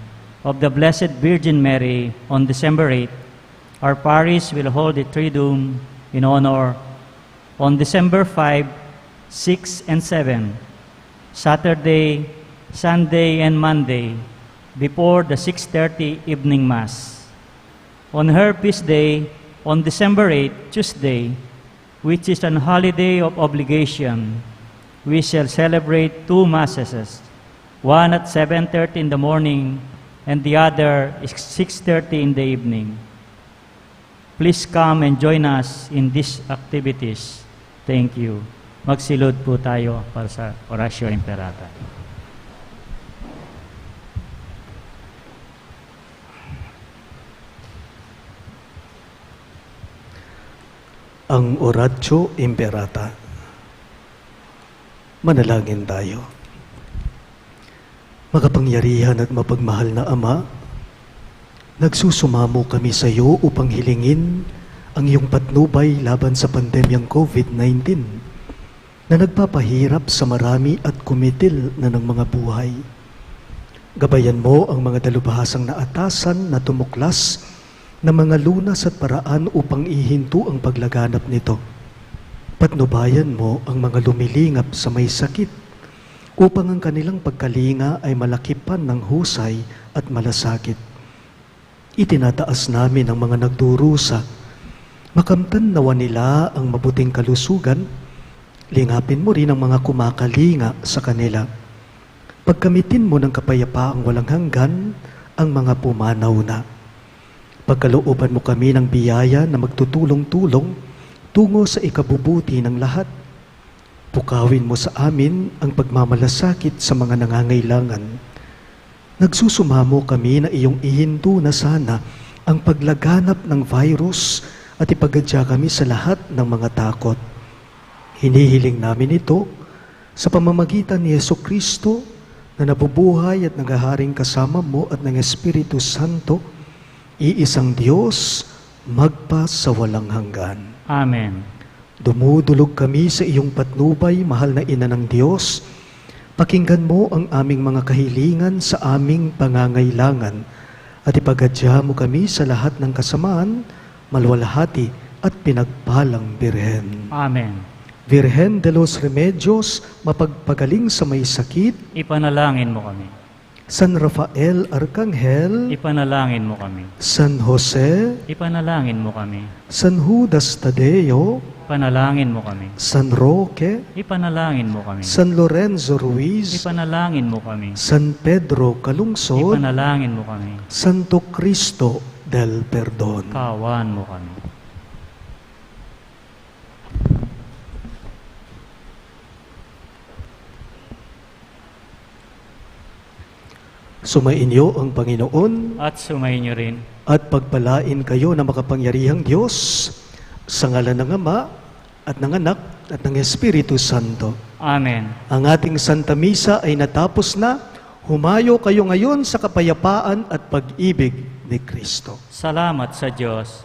of the Blessed Virgin Mary on December 8, our parish will hold a Triduum in honor on December 5, 6, and 7, Saturday, Sunday, and Monday, before the 6:30 evening Mass. On her feast day, on December 8, Tuesday, which is an holiday of obligation, we shall celebrate 2 Masses, one at 7:30 in the morning and the other is 6:30 in the evening. Please come and join us in these activities. Thank you. Magsilod po tayo para sa Oratio Imperata. Ang Oratio Imperata. Manalangin tayo. Makapangyarihan at mapagmahal na Ama, nagsusumamo kami sa iyo upang hilingin ang iyong patnubay laban sa pandemyang COVID-19 na nagpapahirap sa marami at kumitil na ng mga buhay. Gabayan mo ang mga dalubhasang naatasan na tumuklas na mga lunas at paraan upang ihinto ang paglaganap nito. Patnubayan mo ang mga lumilingap sa may sakit upang ang kanilang pagkalinga ay malakipan ng husay at malasakit. Itinataas namin ang mga nagdurusa. Makamtan nawa nila ang mabuting kalusugan. Lingapin mo rin ang mga kumakalinga sa kanila. Pagkamitin mo ng kapayapaang walang hanggan ang mga pumanaw na. Pagkalooban mo kami ng biyaya na magtutulong-tulong tungo sa ikabubuti ng lahat. Pukawin mo sa amin ang pagmamalasakit sa mga nangangailangan. Nagsusumamo kami na iyong ihinto na sana ang paglaganap ng virus at ipagadya kami sa lahat ng mga takot. Hinihiling namin ito sa pamamagitan ni Jesucristo na nabubuhay at naghaharing kasama mo at ng Espiritu Santo, iisang Diyos, magpas sa walang hanggan. Amen. Dumudulog kami sa iyong patnubay, mahal na Ina ng Diyos. Pakinggan mo ang aming mga kahilingan sa aming pangangailangan at ipagadya mo kami sa lahat ng kasamaan, malwalhati at pinagpalang Birhen. Amen. Virgen de los Remedios, mapagpagaling sa may sakit. Ipanalangin mo kami. San Rafael Arcangel, Ipanalangin mo kami. San Jose, Ipanalangin mo kami. San Judas Tadeo, Ipanalangin mo kami. San Roque, Ipanalangin mo kami. San Lorenzo Ruiz, Ipanalangin mo kami. San Pedro Calungsod, Ipanalangin mo kami. Santo Cristo del Perdon. Kawan mo kami. Sumainyo ang Panginoon At sumayin niyo rin. at pagpalain kayo na makapangyarihang Diyos sa ngalan ng Ama at ng Anak at ng Espiritu Santo. Amen. Ang ating Santa Misa ay natapos na. Humayo kayo ngayon sa kapayapaan at pag-ibig ni Kristo. Salamat sa Diyos.